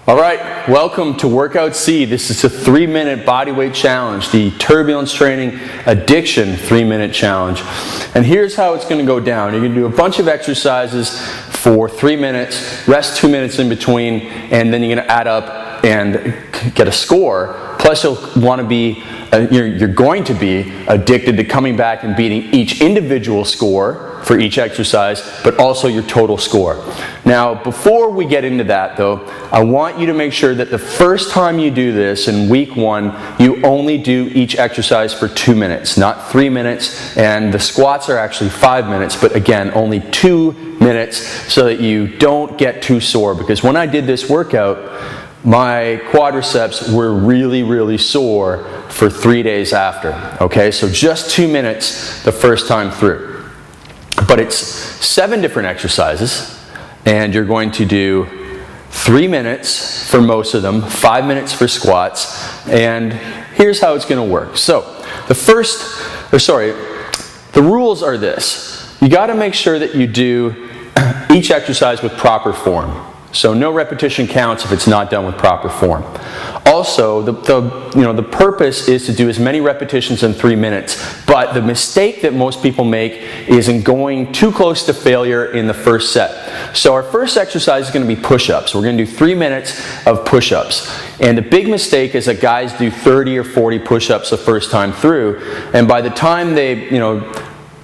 All right, welcome to Workout C. This is a 3-minute bodyweight challenge, the Turbulence Training Addiction 3-minute challenge. And here's how it's going to go down. You're going to do a bunch of exercises for 3 minutes, rest 2 minutes in between, and then you're going to add up and get a score. Plus you're going to be addicted to coming back and beating each individual score for each exercise, but also your total score. Now, before we get into that though, I want you to make sure that the first time you do this in week 1, you only do each exercise for 2 minutes, not 3 minutes, and the squats are actually 5 minutes, but again, only 2 minutes so that you don't get too sore, because when I did this workout, my quadriceps were really sore for 3 days after. Okay, so just 2 minutes the first time through. But it's 7 different exercises, and you're going to do 3 minutes for most of them, 5 minutes for squats, and here's how it's going to work. So the rules are this. You got to make sure that you do each exercise with proper form. So no repetition counts if it's not done with proper form. Also, the purpose is to do as many repetitions in 3 minutes, but the mistake that most people make is in going too close to failure in the first set. So our first exercise is going to be push-ups. We're going to do 3 minutes of push-ups. And the big mistake is that guys do 30 or 40 push-ups the first time through, and by the time they,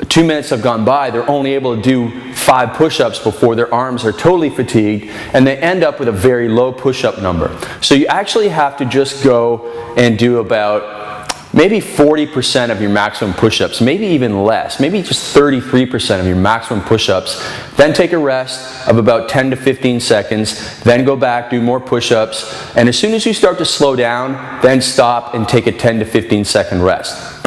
2 minutes have gone by, they're only able to do 5 push-ups before their arms are totally fatigued, and they end up with a very low push-up number. So you actually have to just go and do about maybe 40% of your maximum push-ups, maybe even less, maybe just 33% of your maximum push-ups. Then take a rest of about 10 to 15 seconds, then go back, do more push-ups, and as soon as you start to slow down, then stop and take a 10 to 15 second rest.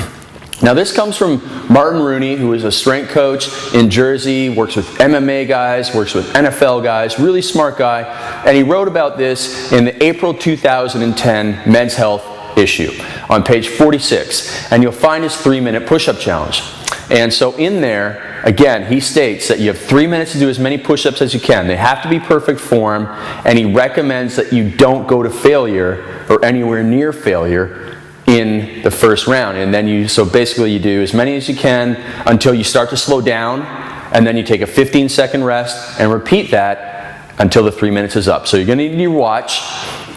Now this comes from Martin Rooney, who is a strength coach in Jersey, works with MMA guys, works with NFL guys, really smart guy, and he wrote about this in the April 2010 Men's Health issue on page 46, and you'll find his 3-minute push-up challenge. And so in there, again, he states that you have 3 minutes to do as many push-ups as you can. They have to be perfect form, and he recommends that you don't go to failure or anywhere near failure in the first round. And then so basically you do as many as you can until you start to slow down, and then you take a 15-second rest and repeat that until the 3 minutes is up. So you're going to need your watch.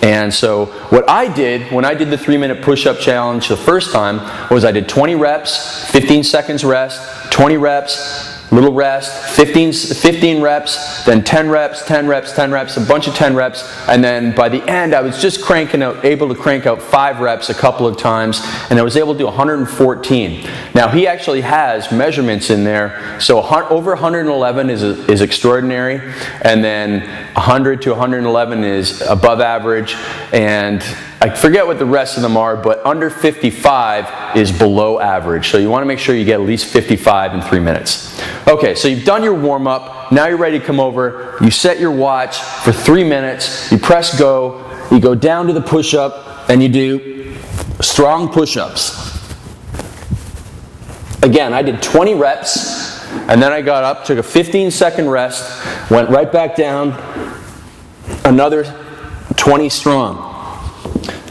And so what I did when I did the 3-minute push-up challenge the first time was I did 20 reps, 15 seconds rest, 20 reps, little rest, 15 reps, then 10 reps, 10 reps, 10 reps, a bunch of 10 reps, and then by the end I was just able to crank out 5 reps a couple of times, and I was able to do 114. Now he actually has measurements in there, so over 111 is extraordinary, and then 100 to 111 is above average, and I forget what the rest of them are, but under 55 is below average. So you want to make sure you get at least 55 in 3 minutes. Okay, so you've done your warm-up. Now you're ready to come over. You set your watch for 3 minutes. You press go. You go down to the push-up, and you do strong push-ups. Again, I did 20 reps, and then I got up, took a 15-second rest, went right back down, another 20 strong.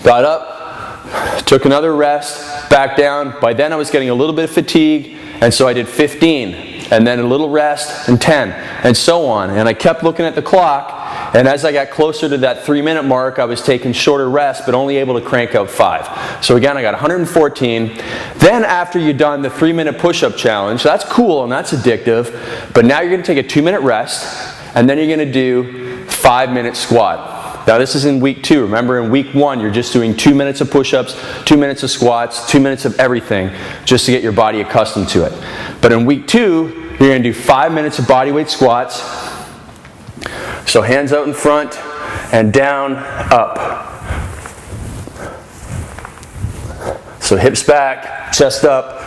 Got up, took another rest, back down. By then I was getting a little bit of fatigue, and so I did 15, and then a little rest, and 10, and so on. And I kept looking at the clock, and as I got closer to that 3-minute mark, I was taking shorter rests, but only able to crank out 5. So again, I got 114. Then after you've done the 3-minute push-up challenge, that's cool and that's addictive, but now you're going to take a 2-minute rest, and then you're going to do 5-minute squat. Now this is in week 2. Remember, in week 1 you're just doing 2 minutes of push-ups, 2 minutes of squats, 2 minutes of everything just to get your body accustomed to it. But in week 2 you're going to do 5 minutes of bodyweight squats. So hands out in front and down, up. So hips back, chest up.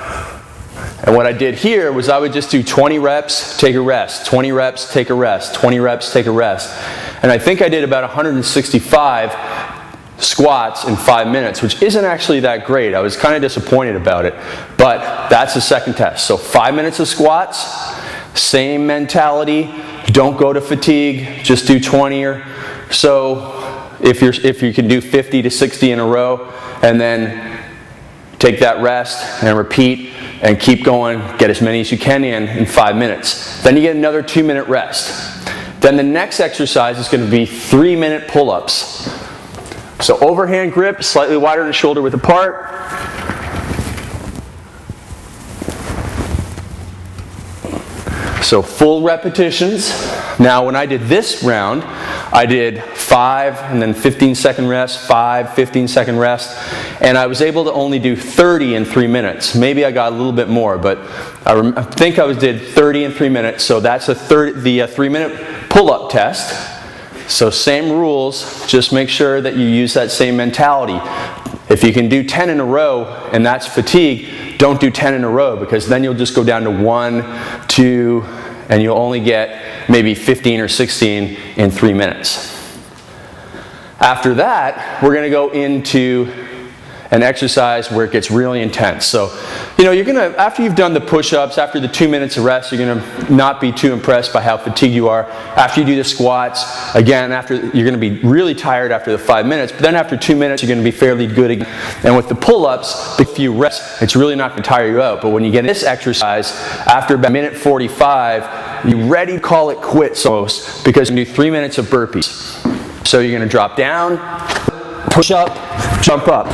And what I did here was I would just do 20 reps, take a rest, 20 reps, take a rest, 20 reps, take a rest. And I think I did about 165 squats in 5 minutes, which isn't actually that great. I was kind of disappointed about it, but that's the second test. So 5 minutes of squats, same mentality, don't go to fatigue, just do 20 or so if you can do 50 to 60 in a row, and then take that rest and repeat and keep going, get as many as you can in 5 minutes. Then you get another 2-minute rest. Then the next exercise is going to be 3-minute pull-ups. So overhand grip, slightly wider than the shoulder width apart. So full repetitions. Now when I did this round, I did 5 and then 15-second rest, 5, 15-second rest, and I was able to only do 30 in 3 minutes. Maybe I got a little bit more, but I think I did 30 in 3 minutes, so that's the 3-minute pull-up test. So same rules, just make sure that you use that same mentality. If you can do 10 in a row and that's fatigue, don't do 10 in a row, because then you'll just go down to 1, 2, and you'll only get maybe 15 or 16 in 3 minutes. After that, we're going to go into an exercise where it gets really intense. So, you're going to, after you've done the push-ups, after the 2 minutes of rest, you're going to not be too impressed by how fatigued you are. After you do the squats, again, you're going to be really tired after the 5 minutes, but then after 2 minutes, you're going to be fairly good again. And with the pull-ups, if you rest, it's really not going to tire you out. But when you get this exercise, after about minute 45, you're ready to call it quits almost, because you do 3 minutes of burpees. So you're going to drop down, push up, jump up.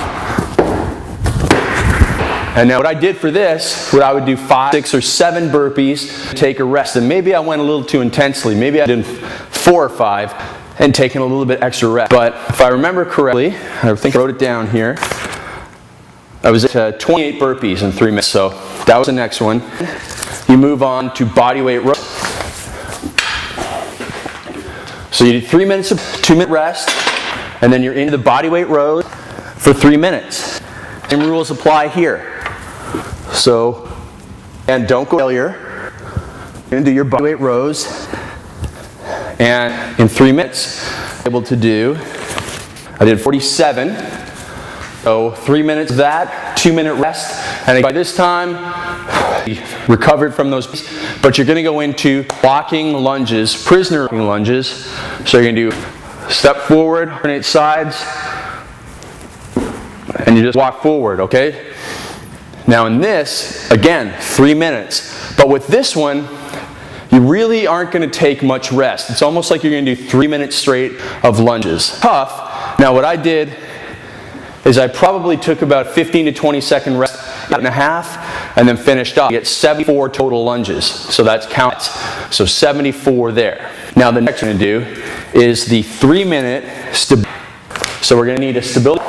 And now what I did for this, I would do 5, 6, or 7 burpees, take a rest. And maybe I went a little too intensely. Maybe I did 4 or 5 and taken a little bit extra rest. But if I remember correctly, I think I wrote it down here, I was at 28 burpees in 3 minutes. So that was the next one. You move on to bodyweight rows. So you do 3 minutes of 2-minute rest, and then you're into the bodyweight rows for 3 minutes. Same rules apply here. So, and don't go failure. You're going to do your bodyweight rows, and in 3 minutes, I'm able to do, I did 47. So 3 minutes of that, 2-minute rest, and by this time, you recovered from those. But you're going to go into blocking lunges, prisoner lunges. So you're going to do step forward, alternate sides, and you just walk forward, okay? Now in this, again, 3 minutes. But with this one, you really aren't going to take much rest. It's almost like you're going to do 3 minutes straight of lunges. Tough. Now what I did is I probably took about 15 to 20 second rest and a half, and then finished off. You get 74 total lunges. So that's counts. So 74 there. Now the next thing to do is the 3-minute stability. So we're going to need a stability.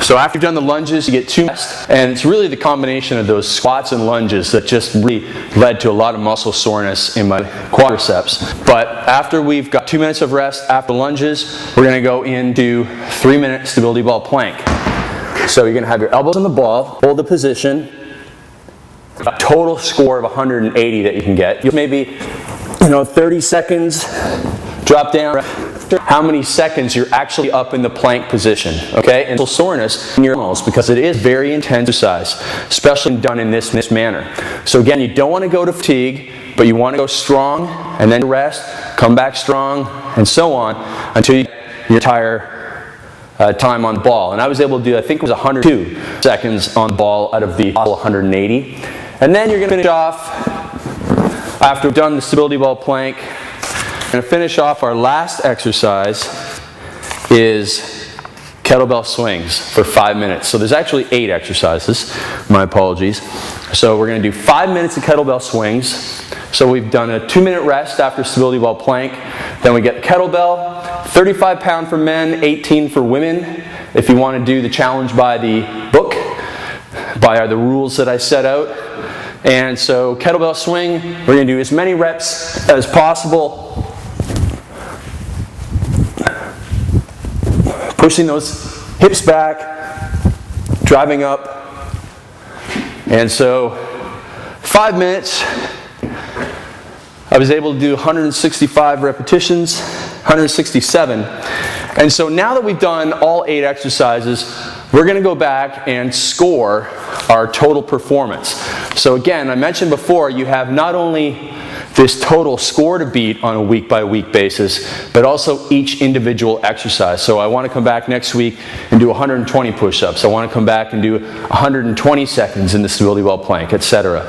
So after you've done the lunges, you get 2 minutes, and it's really the combination of those squats and lunges that just really led to a lot of muscle soreness in my quadriceps. But after we've got 2 minutes of rest after lunges, we're going to go into 3-minute stability ball plank. So you're going to have your elbows on the ball, hold the position, a total score of 180 that you can get. You'll maybe 30 seconds, drop down. How many seconds you're actually up in the plank position, okay? And soreness in your muscles, because it is very intense exercise, especially done in this manner. So again, you don't want to go to fatigue, but you want to go strong, and then rest, come back strong, and so on, until you get your entire time on the ball. And I was able to do, I think it was 102 seconds on the ball out of the 180. And then you're going to finish off, after we've done the stability ball plank, we're going to finish off our last exercise is kettlebell swings for 5 minutes. So there's actually 8 exercises. My apologies. So we're going to do 5 minutes of kettlebell swings. So we've done a 2-minute rest after stability ball plank. Then we get kettlebell, 35-pound for men, 18 for women. If you want to do the challenge by the book, by the rules that I set out. And so kettlebell swing, we're going to do as many reps as possible. Pushing those hips back, driving up. And so 5 minutes, I was able to do 165 repetitions, 167. And so now that we've done all 8 exercises, we're going to go back and score our total performance. So again, I mentioned before, you have not only this total score to beat on a week-by-week basis, but also each individual exercise. So I want to come back next week and do 120 push-ups. I want to come back and do 120 seconds in the stability ball plank, etc.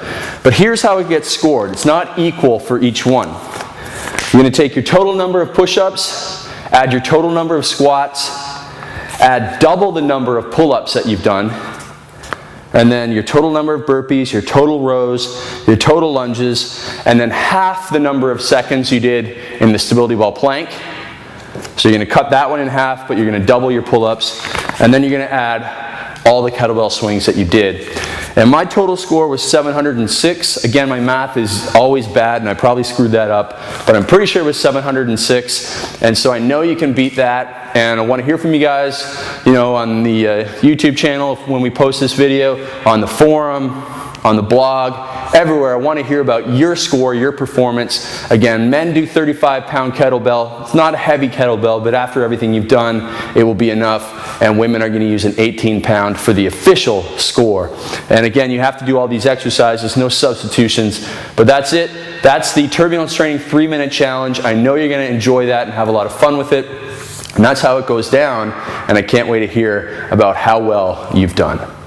But here's how it gets scored. It's not equal for each one. You're going to take your total number of push-ups, add your total number of squats, add double the number of pull-ups that you've done, and then your total number of burpees, your total rows, your total lunges, and then half the number of seconds you did in the stability ball plank. So you're going to cut that one in half, but you're going to double your pull-ups, and then you're going to add all the kettlebell swings that you did. And my total score was 706. Again, my math is always bad, and I probably screwed that up, but I'm pretty sure it was 706. And so I know you can beat that, and I want to hear from you guys, on the YouTube channel when we post this video, on the forum, on the blog, everywhere. I want to hear about your score, your performance. Again, men do 35-pound kettlebell. It's not a heavy kettlebell, but after everything you've done, it will be enough. And women are going to use an 18-pound for the official score. And again, you have to do all these exercises, no substitutions. But that's it. That's the Turbulence Training 3-minute challenge. I know you're going to enjoy that and have a lot of fun with it. And that's how it goes down. And I can't wait to hear about how well you've done.